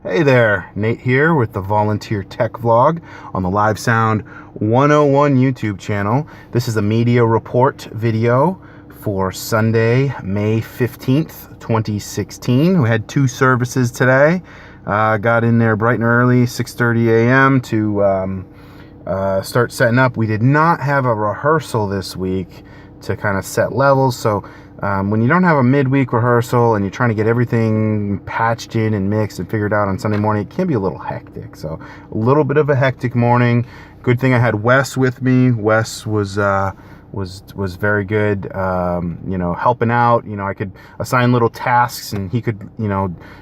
Hey there, Nate here with the Volunteer Tech Vlog on the Live Sound 101 YouTube channel. This is a media report video for Sunday, May 15th, 2016. We had two services today. Got in there bright and early, 6:30 a.m. to start setting up. We did not have a rehearsal this week to kind of set levels, so when you don't have a midweek rehearsal and you're trying to get everything patched in and mixed and figured out on Sunday morning, it can be a little hectic. So a little bit of a hectic morning. Good thing I had Wes with me. Wes was very good, helping out. I could assign little tasks and he could,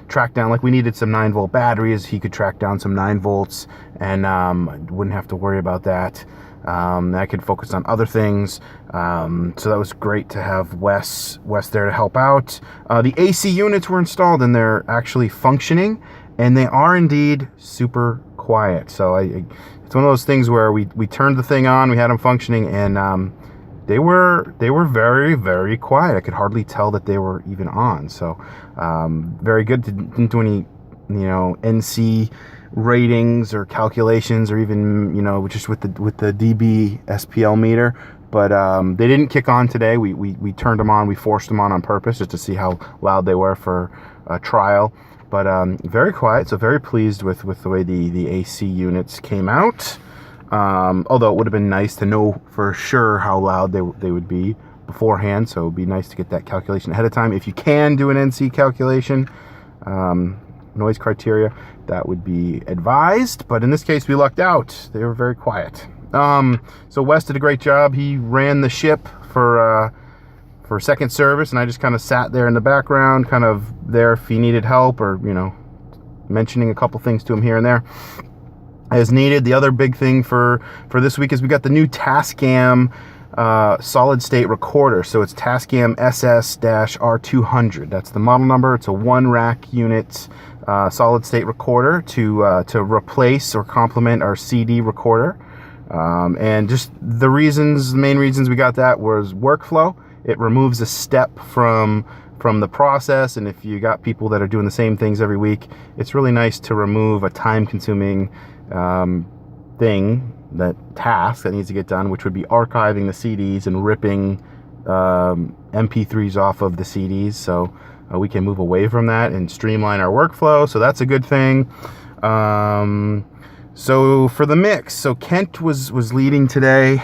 track down, like we needed some 9-volt batteries. He could track down some 9 volts and wouldn't have to worry about that. I could focus on other things. So that was great to have Wes there to help out. The AC units were installed and they're actually functioning, and they are indeed super quiet. So it's one of those things where we turned the thing on, we had them functioning, and they were very, very quiet. I could hardly tell that they were even on. So very good. Didn't do any NC ratings or calculations, or even just with the dB SPL meter, but they didn't kick on today. We turned them on, we forced them on purpose just to see how loud they were for a trial. But very quiet, so very pleased with the way the AC units came out. Although it would have been nice to know for sure how loud they would be beforehand, so it would be nice to get that calculation ahead of time. If you can do an NC calculation, noise criteria, that would be advised, but in this case we lucked out. They were very quiet. So Wes did a great job. He ran the ship for second service, and I just kind of sat there in the background, kind of there if he needed help, or mentioning a couple things to him here and there as needed. The other big thing for this week is we got the new Tascam solid state recorder. So it's Tascam SS-R200. That's the model number. It's a 1-rack unit solid state recorder to replace or complement our CD recorder. And just the main reasons we got that was workflow. It removes a step from the process, and if you got people that are doing the same things every week, it's really nice to remove a time-consuming task that needs to get done, which would be archiving the CDs and ripping MP3s off of the CDs. So we can move away from that and streamline our workflow. So that's a good thing. So for the mix, so Kent was leading today.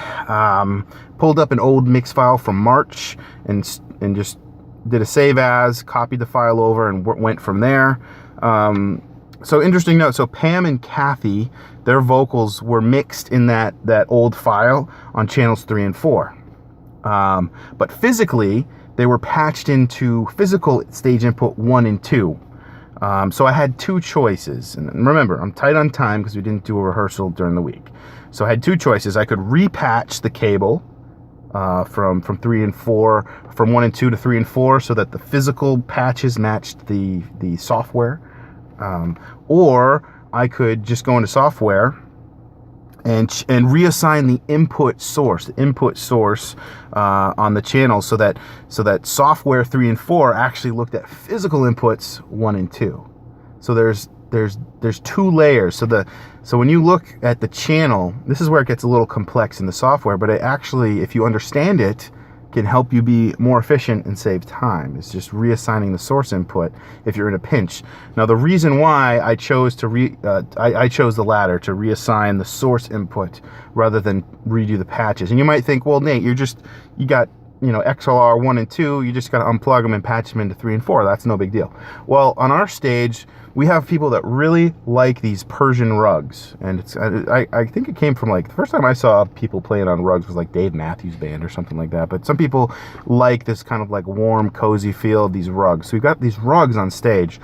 Pulled up an old mix file from March and just did a save as, copied the file over, and went from there. So interesting note, so Pam and Kathy, their vocals were mixed in that old file on channels 3 and 4. But physically, they were patched into physical stage input 1 and 2. So I had two choices. And remember, I'm tight on time because we didn't do a rehearsal during the week. So I had two choices. I could repatch the cable from 3 and 4, from 1 and 2 to 3 and 4, so that the physical patches matched the software. Or I could just go into software and reassign the input source on the channel, so that software 3 and 4 actually looked at physical inputs 1 and 2. So there's two layers. So when you look at the channel, this is where it gets a little complex in the software, but it actually, if you understand it, can help you be more efficient and save time. It's just reassigning the source input if you're in a pinch. Now, the reason why I chose I chose the latter, to reassign the source input rather than redo the patches. And you might think, well, Nate, you got XLR 1 and 2, you just got to unplug them and patch them into 3 and 4. That's no big deal. Well, on our stage, we have people that really like these Persian rugs, and I think it came from, like, the first time I saw people playing on rugs was like Dave Matthews Band or something like that. But some people like this kind of like warm, cozy feel of these rugs. So we've got these rugs on stage,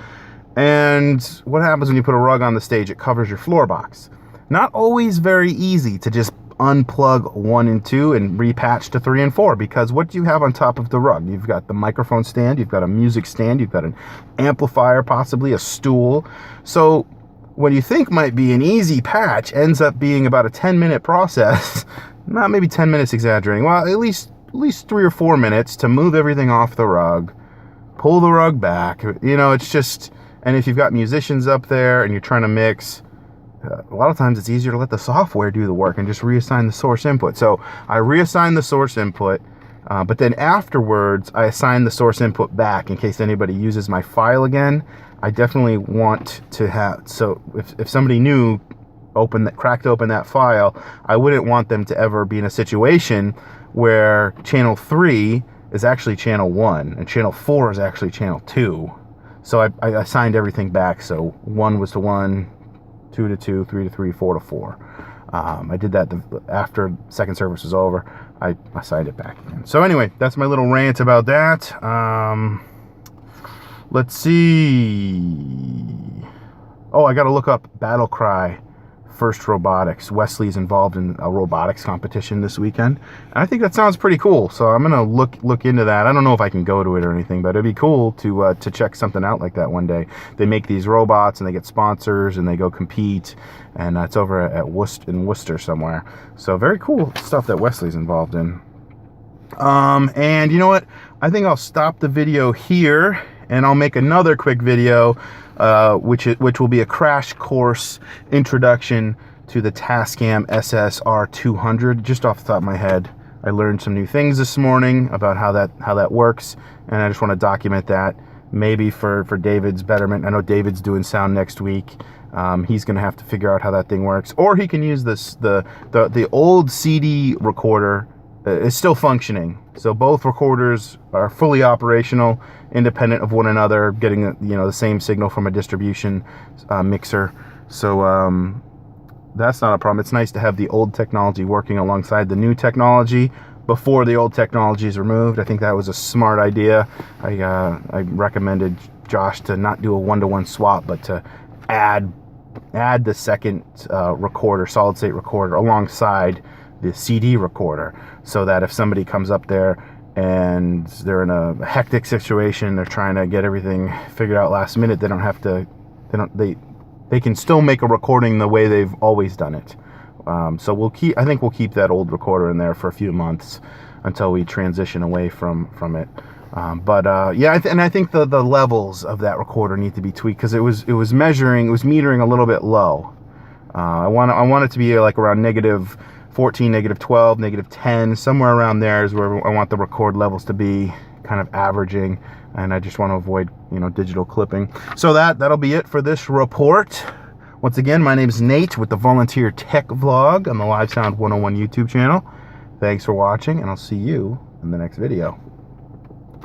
and what happens when you put a rug on the stage? It covers your floor box. Not always very easy to just unplug 1 and 2 and repatch to 3 and 4, because what do you have on top of the rug? You've got the microphone stand, you've got a music stand, you've got an amplifier, possibly a stool. So what you think might be an easy patch ends up being about a 10-minute process. Not maybe 10 minutes exaggerating. Well, at least 3 or 4 minutes to move everything off the rug, pull the rug back. It's just And if you've got musicians up there and you're trying to mix, a lot of times it's easier to let the software do the work and just reassign the source input. So I reassign the source input, but then afterwards I assign the source input back in case anybody uses my file again. I definitely want to have, so if somebody new cracked open that file, I wouldn't want them to ever be in a situation where channel 3 is actually channel 1 and channel 4 is actually channel 2. So I assigned everything back. So 1 was to 1, 2 to 2, 3 to 3, 4 to 4. I did that after second service was over. I assigned it back again. So anyway, that's my little rant about that. Let's see. Oh, I got to look up Battle Cry First Robotics. Wesley's involved in a robotics competition this weekend. And I think that sounds pretty cool. So I'm gonna look into that. I don't know if I can go to it or anything, but it'd be cool to check something out like that one day. They make these robots and they get sponsors and they go compete, and it's over at Worcester somewhere. So very cool stuff that Wesley's involved in. And you know what? I think I'll stop the video here and I'll make another quick video, which will be a crash course introduction to the Tascam SSR200. Just off the top of my head, I learned some new things this morning about how that works, and I just want to document that, maybe for David's betterment. I know David's doing sound next week. He's going to have to figure out how that thing works, or he can use the old CD recorder. Is still functioning, so both recorders are fully operational, independent of one another, getting the same signal from a distribution mixer. So that's not a problem. It's nice to have the old technology working alongside the new technology before the old technology is removed. I think that was a smart idea. I recommended Josh to not do a one-to-one swap, but to add the second recorder, solid state recorder, alongside the CD recorder, so that if somebody comes up there and they're in a hectic situation, they're trying to get everything figured out last minute, they can still make a recording the way they've always done it. So I think we'll keep that old recorder in there for a few months until we transition away from it. Yeah, I think the levels of that recorder need to be tweaked, because it was metering a little bit low. I want it to be like around -14, -12, -10, somewhere around there is where I want the record levels to be, kind of averaging, and I just want to avoid digital clipping. So that'll be it for this report. Once again, my name is Nate with the Volunteer Tech Vlog on the Live Sound 101 YouTube channel. Thanks for watching, and I'll see you in the next video.